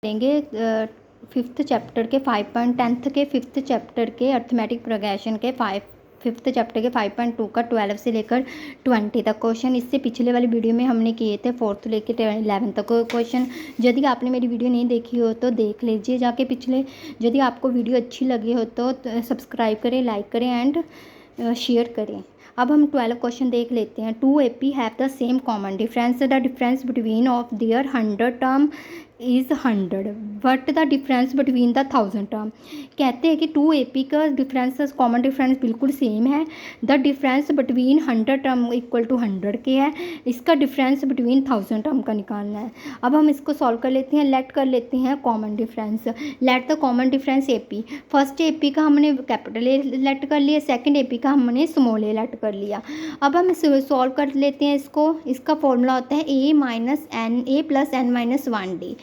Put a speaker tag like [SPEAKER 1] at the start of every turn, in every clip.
[SPEAKER 1] लेंगे fifth chapter के 5.10 के फिफ्थ चैप्टर के अर्थमेटिक प्रोग्रेशन के फिफ्थ चैप्टर के 5.2 का 12 से लेकर 20 तक क्वेश्चन। इससे पिछले वाली वीडियो में हमने किए थे 4th लेकर 11 तक क्वेश्चन। यदि आपने मेरी वीडियो नहीं देखी हो तो देख लीजिए जाके पिछले। यदि आपको वीडियो अच्छी लगी हो तो सब्सक्राइब करें, लाइक करें एंड शेयर करें। अब हम 12 क्वेश्चन देख लेते हैं। 2 AP have the same common difference. The difference between of their 100 term is 100 but the difference between the 1000 term. कहते हैं कि 2 AP का डिफरेंस कॉमन डिफरेंस बिल्कुल सेम है। The difference between 100 term equal to 100 के है। इसका डिफरेंस बिटवीन 1000 टर्म का निकालना है। अब हम इसको सॉल्व कर लेते हैं। लेट कर लेते हैं common difference. Let the common difference AP। First AP का हमने कैपिटल ए लेट कर लिया, सेकंड AP का हमने स्मॉल ए लेट कर लिया। अब हम सॉल्व कर लेते हैं इसको। इसका फॉर्मूला होता है A plus n minus 1D।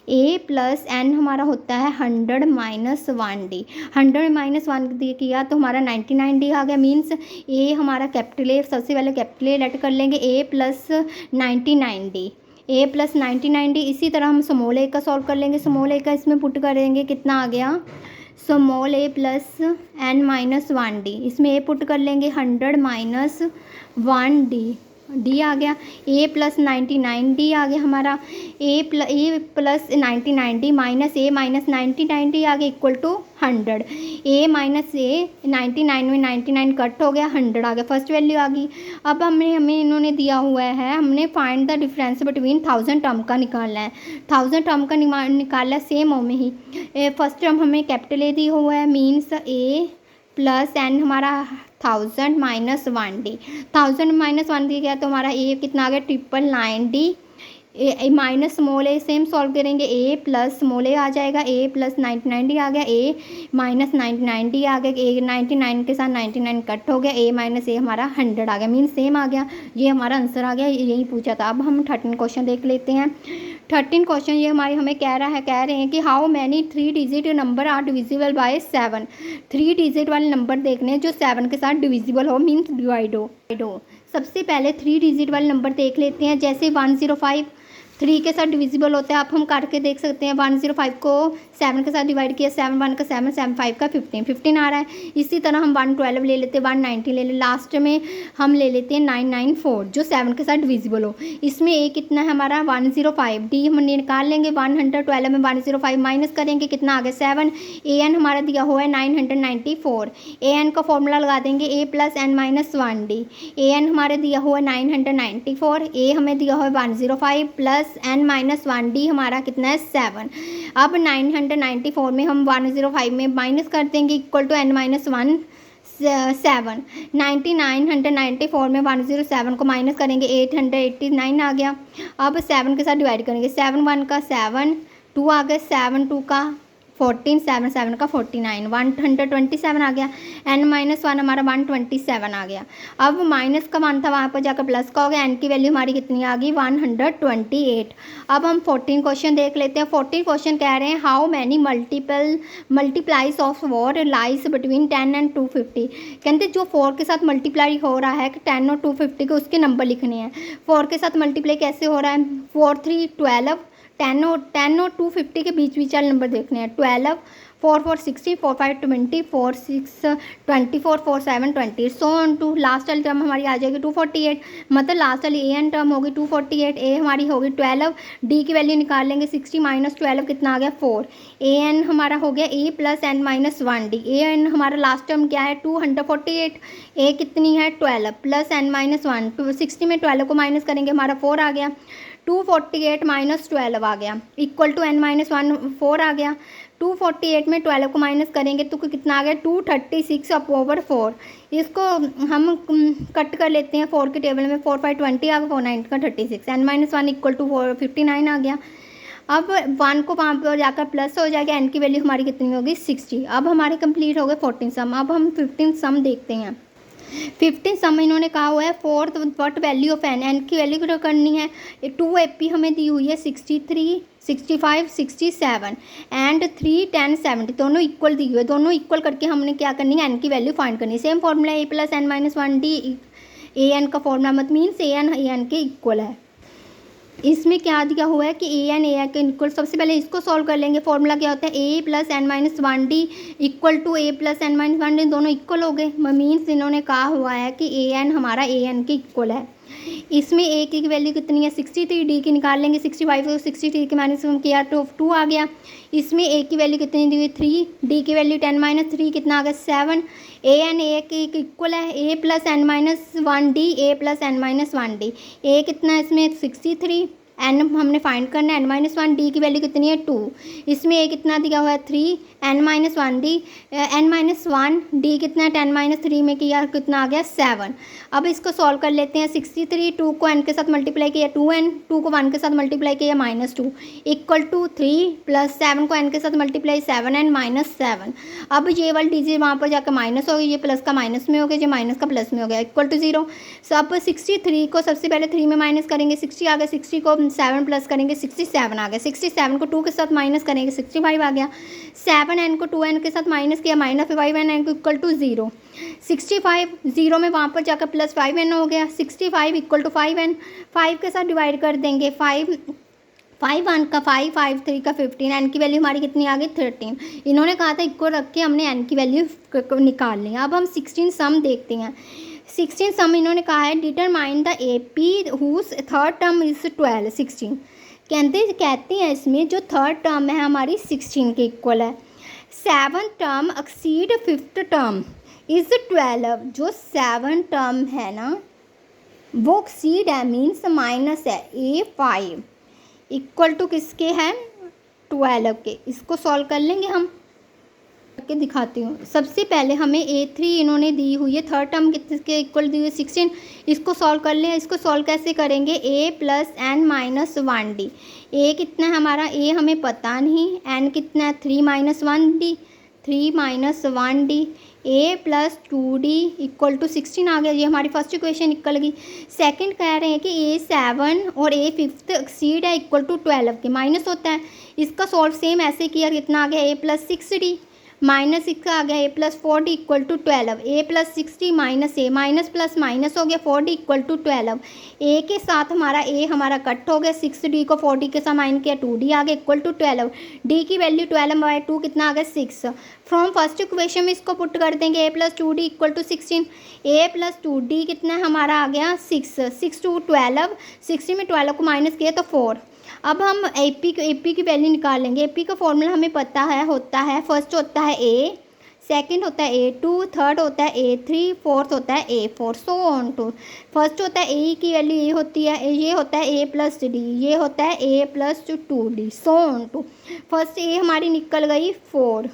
[SPEAKER 1] A plus n हमारा होता है 100 माइनस 1D। 100 माइनस 1D किया तो हमारा 99D आ गया। मीन्स A हमारा कैपिटल ए, सबसे पहले कैपिटल ए लेट कर लेंगे A plus 99D। A plus 99D। इसी तरह हम स्मॉल ए का सॉल्व कर लेंगे। स्मॉल ए का इसमें पुट करेंगे, कितना आ गया small a plus n minus 1D। इसमें a पुट कर लेंगे 100 माइनस 1D। D आ गया। A प्लस 99D आ गया हमारा। A plus 99D minus A minus 99D आ गया equal to 100। A minus A 99 में 99 कट हो गया, 100 आ गया, फर्स्ट वैल्यू आ गई। अब हमें इन्होंने दिया हुआ है, हमने find the difference between 1000 term का निकालना है। 1000 टर्म का निकालना है सेम ओ में ही। फर्स्ट टर्म हमें कैपिटल ए दिया हुआ है, मीन्स A प्लस n हमारा 1000 माइनस 1D। 1000 माइनस 1D गया तो हमारा A कितना आ गया 999D। माइनस स्मॉल ए सेम सॉल्व करेंगे। A प्लस स्मॉल ए आ जाएगा, A प्लस 99D आ गया, A माइनस 99D आ गया, A 99 के साथ 99 कट हो गया, A माइनस A हमारा 100 आ गया, मीन्स सेम आ गया। ये हमारा आंसर आ गया, यही पूछा था। अब हम 13 क्वेश्चन देख लेते हैं। 13 क्वेश्चन ये हमें कह रहे हैं कि how many 3 digit number are divisible by 7। 3 digit वाले नंबर देखने हैं जो 7 के साथ डिविजिबल हो, मीन्स डिवाइड हो। सबसे पहले 3 डिजिट वाले नंबर देख लेते हैं। जैसे 105 3 के साथ डिविजिबल होता है। आप हम करके देख सकते हैं। 105 को 7 के साथ डिवाइड किया, 7 1 का 7, 7 5 का 15 आ रहा है। इसी तरह हम 112 ले लेते हैं, 190 ले लेते, लास्ट में हम ले लेते हैं 994 जो 7 के साथ डिविजिबल हो। इसमें A कितना है हमारा 105, D हम निकाल लेंगे। 112 में 105 माइनस करेंगे, कितना आ गया 7। AN हमारा दिया हुआ है 994। AN का फॉर्मूला लगा देंगे A plus n minus 1D। AN हमारे दिया हुआ है 994, A हमें दिया हुआ है 105 प्लस n माइनस 1D हमारा कितना है 7। अब 994 में हम 105 में माइनस कर देंगे इक्वल टू n माइनस 1 7। 994 में 107 को माइनस करेंगे 889 आ गया। अब 7 के साथ डिवाइड करेंगे, 7 1 का 7, 2 आ गया, 7 2 का 14, 7 7 का 49, 127 आ गया। n माइनस 1 हमारा 127 आ गया। अब माइनस का मान था, वहाँ पर जाकर प्लस का हो गया। n की वैल्यू हमारी कितनी आ गई 128। अब हम 14 क्वेश्चन देख लेते हैं। 14 क्वेश्चन कह रहे हैं how many multiplies of 4 lies between 10 and 250। कहते जो 4 के साथ मल्टीप्लाई हो रहा है कि 10 और 250 के उसके नंबर लिखने हैं। 4 के साथ मल्टीप्लाई कैसे हो रहा है, 4 3 12, 10 और 250 के बीच वाले नंबर देखने हैं। 12, 4 4 16, 4 5 20, 4 6 24, 4 7 20, सो ऑन टू लास्ट वाली टर्म हमारी आ जाएगी 248। मतलब लास्ट वाली AN टर्म होगी 248, A हमारी होगी 12, D की वैल्यू निकाल लेंगे 60 माइनस 12 कितना आ गया 4। AN हमारा हो गया A plus n minus 1D। AN हमारा लास्ट टर्म क्या है 248, A कितनी है 12 प्लस n माइनस 1, 60 में 12 को माइनस करेंगे हमारा 4 आ गया। 248 माइनस 12 आ गया इक्वल टू n माइनस 1 4 आ गया। 248 में 12 को माइनस करेंगे तो कितना आ गया 236 अपॉवर 4। इसको हम कट कर लेते हैं 4 के टेबल में, 4 5 20 आ गया, 4 9 का 36, n माइनस 1 इक्वल टू 59 आ गया। अब 1 को वहाँ पर जाकर प्लस हो जाएगा, n की वैल्यू हमारी कितनी होगी 60। अब हमारे कंप्लीट हो गए 14 सम। अब हम 15 सम देखते हैं। 15 सम इन्होंने कहा हुआ है fourth what value of n की वैल्यू करनी है। 2 AP हमें दी हुई है 63 65 67 एंड 3 10 70 दोनों इक्वल दी हुई है। दोनों इक्वल करके हमने क्या करनी है n की वैल्यू फाइंड करनी है। Same formula A plus n minus 1D। AN का फॉर्मूला मत मीन्स AN के इक्वल है। इसमें क्या दिया हुआ है कि ए एन के इक्वल, सबसे पहले इसको सॉल्व कर लेंगे। फॉर्मूला क्या होता है, A plus N minus one D equal to A plus N minus one D, दोनों इक्वल हो गए। मीन्स इन्होंने कहा हुआ है कि ए एन हमारा ए एन के इक्वल है। इसमें ए की वैल्यू कितनी है 63, डी की निकाल लेंगे 65 को 63 के माइनस किया तो 2 आ गया। इसमें ए की वैल्यू कितनी दी हुई 3, डी की वैल्यू 10 माइनस 3 कितना आ गया 7। ए एन ए के इक्वल है, A plus N minus one D, A plus N minus one D. A कितना है इसमें 63, एन हमने फाइंड करना है एन माइनस वन, डी की वैल्यू कितनी है 2। इसमें ए कितना दिया हुआ है 3, N minus one D N minus one, D कितना है 10 माइनस 3 में किया कितना आ गया 7। अब इसको सॉल्व कर लेते हैं। 63, 2 को एन के साथ मल्टीप्लाई किया 2n, 2 को 1 के साथ मल्टीप्लाई किया -2 इक्वल टू 3 प्लस 7 को एन के साथ मल्टीप्लाई 7n माइनस 7। अब ये वाली डिजिट वहाँ पर जाकर माइनस हो गई, ये प्लस का माइनस में हो गया, ये माइनस का प्लस में हो गया इक्वल टू 0। सो अब 63 को सबसे पहले 3 में माइनस करेंगे, 60 आ गया, 60 को 7 प्लस करेंगे 67 आ गया, 67 को 2 के साथ माइनस करेंगे 65 आ गया, 7n को 2n के साथ माइनस किया -5n को इक्वल टू 0। 65 0 में वहाँ पर जाकर प्लस 5n हो गया, 65 इक्वल टू 5n, 5 के साथ डिवाइड कर देंगे 5 1 का 5 5 3 का 15, एन की वैल्यू हमारी कितनी आ गई 13। इन्होंने कहा था इक्वल रख के हमने एन की वैल्यू निकाल ली। अब हम 16 सम देखते हैं। 16 सम इन्होंने कहा है determine the A P whose third term is 12 16। कहते हैं इसमें जो थर्ड टर्म है हमारी 16 के इक्वल है। 7th term exceed 5th term is 12। जो 7 टर्म है ना वो एक्सीड है मीन्स माइनस है, A5 इक्वल टू किसके है 12 के। इसको सॉल्व कर लेंगे हम, करके दिखाती हूँ। सबसे पहले हमें A3 इन्होंने दी हुई है, थर्ड टर्म किसके इक्वल दी हुई है 16। इसको सॉल्व कर लें। इसको सॉल्व कैसे करेंगे, a plus N minus 1d। a कितना है हमारा, a हमें पता नहीं, n कितना है 3 minus 1d, 3 minus 1d, a plus 2d equal to 16 आ गया। ये हमारी फर्स्ट इक्वेशन निकल गई। सेकंड कह रहे हैं कि a 7 और a 5th एक्सीड है इक्वल टू 12 के, माइनस होता है। इसका सॉल्व सेम ऐसे किया, कितना आ गया a प्लस 6d माइनस 6 आ गया, a plus 4d equal to 12, a plus 60 minus a minus plus minus हो गया 4d इक्वल टू 12। a के साथ हमारा a हमारा कट हो गया, 6d को 4d के साथ माइन किया 2d आ गया इक्वल टू 12। d की वैल्यू 12/2 कितना आ गया 6। फ्रॉम फर्स्ट इक्वेशन में इसको पुट कर देंगे, a plus 2d equal to 16। a plus 2d कितना हमारा आ गया 6, 6 टू 12, 60 में 12 को माइनस किया तो 4। अब हम AP की वैल्यू निकालेंगे। AP का फॉर्मूला हमें पता है, होता है फर्स्ट होता है A, सेकंड होता है A2, थर्ड होता है A3, फोर्थ होता है A4, so on to. First होता है A की वैल्यू ये होती है, ये होता है A प्लस D, ये होता है A plus 2D, so on to. First A हमारी निकल गई 4,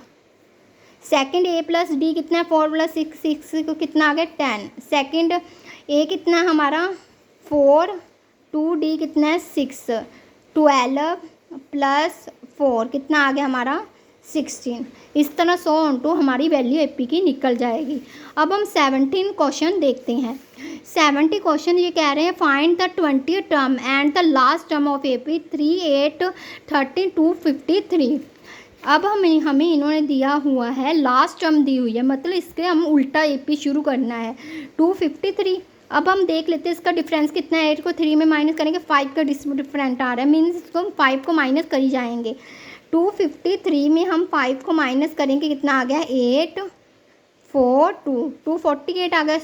[SPEAKER 1] सेकंड A प्लस D कितना है 4 प्लस 6 को कितना आ गया 10। सेकंड A कितना हमारा 4, 2D कितना है 6, 12 प्लस 4 कितना आ गया हमारा 16। इस तरह सो ऑन टू हमारी वैल्यू AP की निकल जाएगी। अब हम 17 क्वेश्चन देखते हैं। 70 क्वेश्चन ये कह रहे हैं find the 20 term and the last term of AP 3, 8, 13, 2, 53। अब हमें इन्होंने दिया हुआ है लास्ट टर्म दी हुई है, मतलब इसके हम उल्टा AP शुरू करना है 253। अब हम देख लेते हैं इसका डिफरेंस कितना है। 8 को 3 में माइनस करेंगे 5 का डिफरेंट आ रहा है, मीन्स इसको 5 को माइनस करी जाएंगे। 253 में हम 5 को माइनस करेंगे कितना आ गया 8 4 2, 248 आ गया।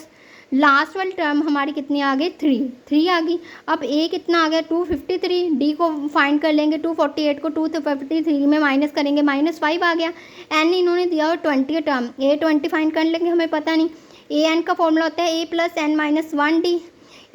[SPEAKER 1] लास्ट वाली टर्म हमारी कितनी आ गई 3 आ गई। अब A कितना आ गया 253, D को फाइंड कर लेंगे, 248 को 253 में माइनस करेंगे -5 आ गया। N इन्होंने दिया हुआ 20 टर्म, A 20 फाइंड कर लेंगे, हमें पता नहीं। A n का फॉर्मूला होता है a plus N minus 1d।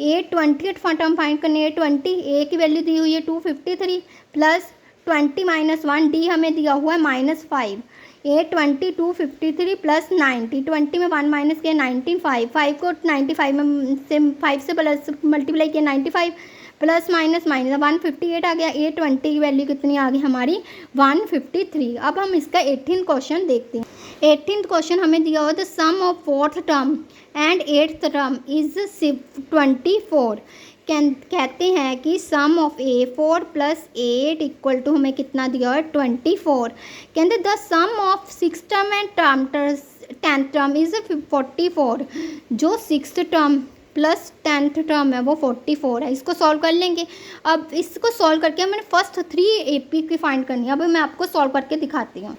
[SPEAKER 1] a 20 term find करने, A20, a की वैल्यू दी हुई है 253 प्लस 20 माइनस 1d हमें दिया हुआ है -5। A20 253 प्लस 90, 20 में 1 माइनस किया 19, 5 को 95 में से 5 से प्लस मल्टीप्लाई किया 95 प्लस माइनस माइनस 158 आ गया। A20 की वैल्यू कितनी आ गई हमारी 153। अब हम इसका 18th क्वेश्चन देखते हैं। 18th क्वेश्चन हमें दिया हुआ the sum of 4th term and 8th term is 24। कहते हैं कि sum of A4 plus 8 equal to हमें कितना दिया हुआ है 24। कहते the sum of 6th term and 10th term is 44। जो 6th term plus 10th term है वो 44 है। इसको सॉल्व कर लेंगे। अब इसको सॉल्व करके हमें फर्स्ट 3 AP की फाइंड करनी है। अब मैं आपको सॉल्व करके दिखाती हूँ।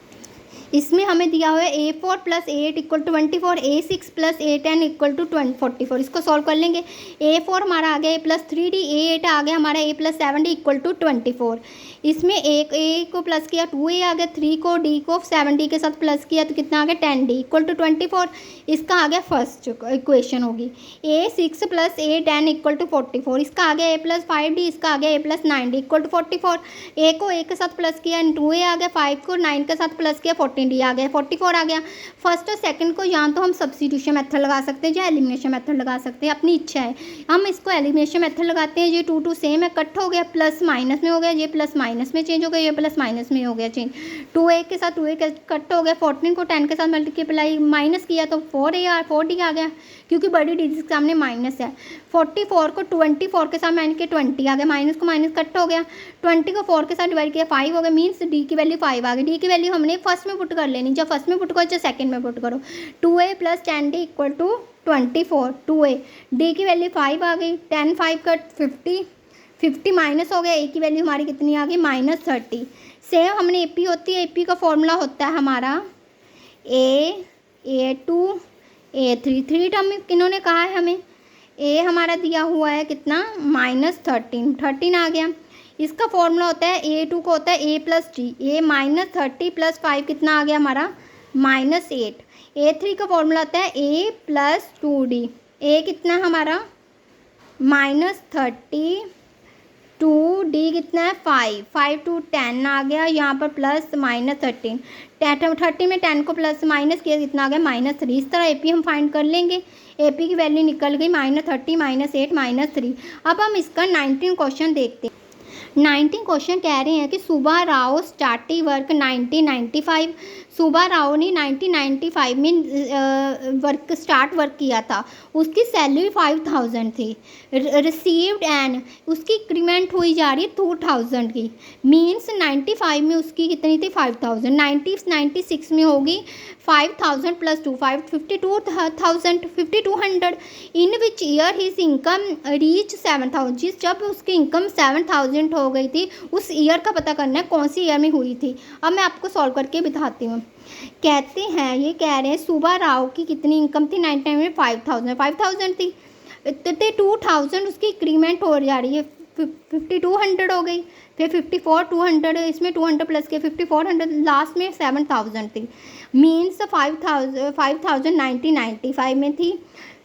[SPEAKER 1] इसमें हमें दिया हुआ है A4 + A8 = 24, A6 + A10 = 44। इसको सॉल्व कर लेंगे। A4 हमारा आ गया A + 3D, A8 आ गया हमारा A + 7D = 24। इसमें एक A को प्लस किया 2A आ गया, 3 को D को 7D के साथ प्लस किया तो कितना आ गया 10D = 24। इसका आ गया फर्स्ट इक्वेशन होगी। A6 + A10 = 44। इसका आ गया A + 5D, इसका आ गया A + 9D = 44। A को A के साथ प्लस किया 2A आ गया, 5 को 9 के साथ प्लस किया 14D आ गया, 44 आ गया। फर्स्ट और सेकंड को या तो हम सब्स्टिट्यूशन मेथड लगा सकते हैं या एलिमिनेशन मेथड लगा सकते हैं, अपनी इच्छा है। हम इसको एलिमिनेशन मेथड लगाते हैं। ये 2 सेम है, कट हो गया, प्लस माइनस में हो गया, ये प्लस माइनस में चेंज हो गया, ये प्लस माइनस में हो गया चेंज। 2A के साथ 2A कट हो गया, 14 को 10 के साथ मल्टीप्लाई माइनस किया तो 4D आ गया, क्योंकि बड़ी डिजिट के सामने माइनस है। 44 को 24 के साथ माइनस किया 20 आ गया, माइनस को माइनस कट हो गया, 20 को 4 के साथ डिवाइड किया 5 हो गया, मीन्स D की वैल्यू 5 आ गई। D की वैल्यू हमने फर्स्ट में पुट कर लेनी, जब फर्स्ट में पुट करो चाहे सेकंड में पुट करो। 2A + 10D = 24, 2A। D की वैल्यू 5 आ गई, 10 5 का 50, 50 माइनस हो गया, A की वैल्यू हमारी कितनी आ गई -30। सेम हमने AP होती है, AP का फॉर्मूला होता है हमारा A2 A3। 3 टर्म में किन्होंने कहा है हमें, A हमारा दिया हुआ है कितना -13, 13 आ गया। इसका फॉर्मूला होता है A2 को होता है A + D, A -30 + 5 कितना आ गया हमारा -8। A3 का फॉर्मूला होता है A + 2D, A कितना हमारा -30, 2D कितना है 5, 5 to 10 आ गया, यहाँ पर प्लस -13, 30 में 10 को प्लस माइनस किया कितना आ गया -3। इस तरह AP हम फाइंड कर लेंगे। AP की वैल्यू निकल गई -30, -8, -3। अब हम इसका 19 क्वेश्चन देखते हैं। 19 क्वेश्चन कह रहे हैं कि सुबा राव स्टार्टी वर्क 1995। सुबा राव ने 1995 में वर्क किया था। उसकी सैलरी 5000 थी। रिसीव्ड एन, उसकी इंक्रीमेंट हुई जा रही है 2000 की, मीन्स 95 में उसकी कितनी थी 5000, 96 में होगी 5000 + 2 5200। इन which year his income reach 7000, जब उसकी इनकम 7000 हो गई थी, उस ईयर का पता करना है कौन सी ईयर में हुई थी। अब मैं आपको सॉल्व करके बताती हूँ। कहते हैं, ये कह रहे हैं सुबा राव की कितनी इनकम थी 99 में 5000 थी, तो 2000 उसकी इंक्रीमेंट हो जा रही है, 5200 हो गई, फिर 54 200, इसमें 200 प्लस के 5400, लास्ट में 7000 थी, मीन्स 5000 1995 में थी,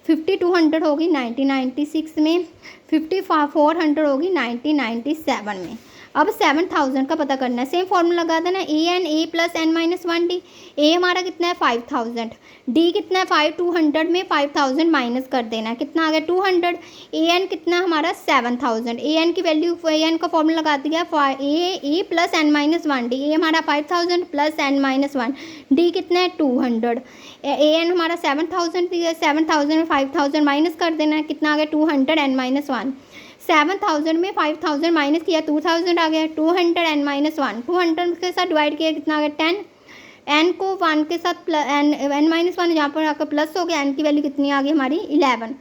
[SPEAKER 1] 5200 होगी 1996 में, 5400 होगी 1997 में। अब 7000 का पता करना है, सेम फॉर्मूला लगा देना, A + n-1D। A हमारा कितना है 5000, D कितना है 5, 200 में 5000 माइनस कर देना, कितना आ गया 200। AN कितना हमारा 7000, AN की वैल्यू, AN का फॉर्मूला लगा दिया A + n-1D। A हमारा 5000 + n-1, D कितना है 200। AN हमारा 7000 दिया, 7000 में 5000 माइनस कर देना है, कितना आ गया 200 n-1। 7000 में 5000 माइनस किया 2000 आ गया, 200 n-1, 200 के साथ डिवाइड किया कितना आ गया 10, n को 1 के साथ n-1 जहाँ पर आकर प्लस हो गया, n की वैल्यू कितनी आ गई हमारी 11।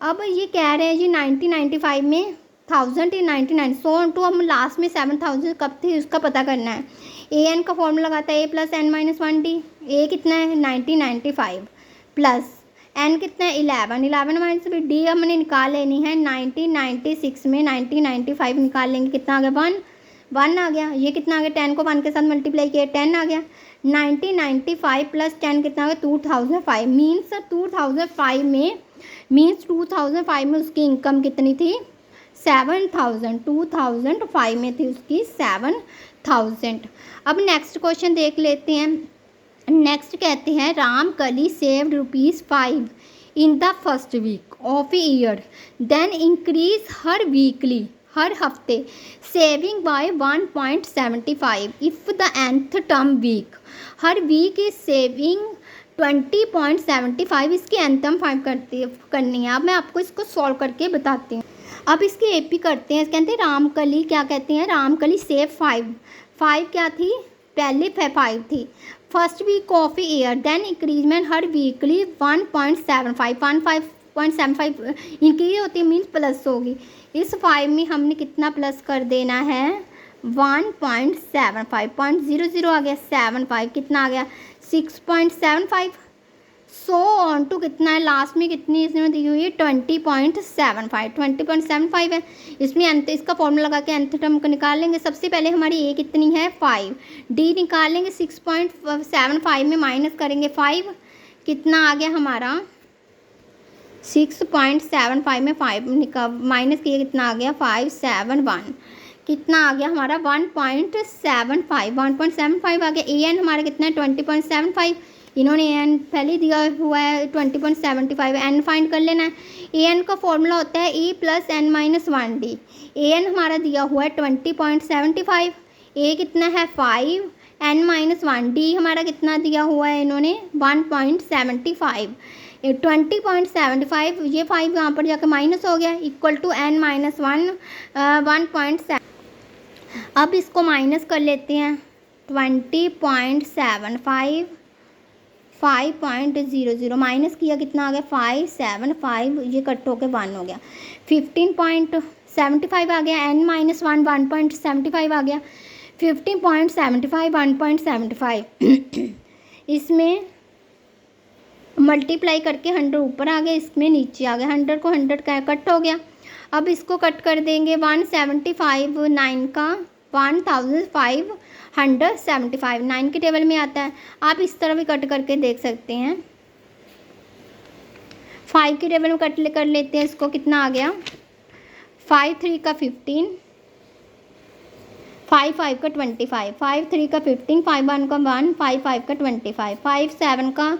[SPEAKER 1] अब ये कह रहे हैं जी 1995 में 1000 थी, 99 100 टू हम लास्ट में 7000 कब थी उसका पता करना है। AN का फॉर्मूला लगाता है A + n-1D। A कितना है 1995 प्लस n कितना है 11 माइनस भी D हमने निकाल लेनी है 1996 में 1995 निकाल लेंगे, कितना आ गया 1 आ गया, ये कितना आ गया 10 को 1 के साथ मल्टीप्लाई किया 10 आ गया, 1995 + 10 कितना आ गया 2005, मीन्स 2005 में उसकी इनकम कितनी थी 7000, 2005 में थी उसकी 7000। अब नेक्स्ट क्वेश्चन देख लेते हैं। नेक्स्ट कहते हैं Ramkali saved ₹5 in the first week of year, then increase her weekly, हर हफ्ते saving by 1.75 if the nth term week, हर वीक इज सेविंग 20.75। इसकी nth टर्म फाइंड करनी है। अब मैं आपको इसको सॉल्व करके बताती हूँ। अब इसकी AP करते हैं। कहते हैं रामकली, क्या कहते हैं, रामकली सेव 5 क्या थी, पहले 5 थी, first week of year, then increment हर वीकली 1.75 6.75 इंक्रीज होती है मीन्स प्लस होगी। इस 5 में हमने कितना प्लस कर देना है 1.75 0.00 आ गया 75 कितना आ गया 6.75 सो ऑन टू कितना है लास्ट में कितनी इसमें दी हुई है 20.75 है। इसमें अंत इसका फॉर्मूला लगा के nth टर्म को निकाल लेंगे। सबसे पहले हमारी a कितनी है 5 d निकाल लेंगे 6.75 में माइनस करेंगे 5 कितना आ गया हमारा 6.75 में 5 माइनस किया कितना आ गया 571 कितना आ गया हमारा 1.75 आ गया। an हमारा कितना है 20.75 इन्होंने an पहले दिया हुआ है 20.75 n फाइंड कर लेना है। an का फॉर्मूला होता है e plus n minus 1d। an हमारा दिया हुआ है 20.75 a कितना है 5 n माइनस 1d हमारा कितना दिया हुआ है इन्होंने 1.75 20.75 ये 5 यहाँ पर जाकर माइनस हो गया इक्वल टू n माइनस 1.7। अब इसको माइनस कर लेते हैं 20.75 5.00 माइनस किया कितना आ गया 575 ये कट होकर 1 हो गया 15.75 आ गया n माइनस 1 1.75 आ गया 15.75 1.75 इसमें मल्टीप्लाई करके 100 ऊपर आ गया इसमें नीचे आ गया 100 को 100 का कट हो गया। अब इसको कट कर देंगे 175 9 का 1575 9 के टेबल में आता है। आप इस तरह भी कट करके देख सकते हैं 5 के टेबल में कट कर लेते हैं इसको कितना आ गया 5 3 का 15 5 5 का 25 5 3 का 15 5 1 का 1 5 5 का 25 5 7 का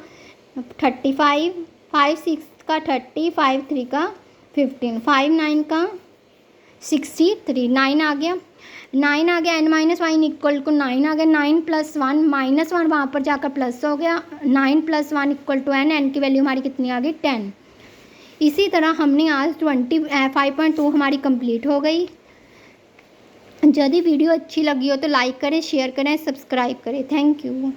[SPEAKER 1] 35 5 6 का 30 5 3 का 15 5 9 का 63 9 आ गया 9 आ गया n माइनस 1 इक्वल टू 9 आ गया 9 प्लस 1 माइनस 1 वहाँ पर जाकर प्लस हो गया 9 प्लस 1 इक्वल टू n की वैल्यू हमारी कितनी आ गई 10। इसी तरह हमने आज 5.2 हमारी कंप्लीट हो गई। यदि वीडियो अच्छी लगी हो तो लाइक करें शेयर करें सब्सक्राइब करें। Thank you.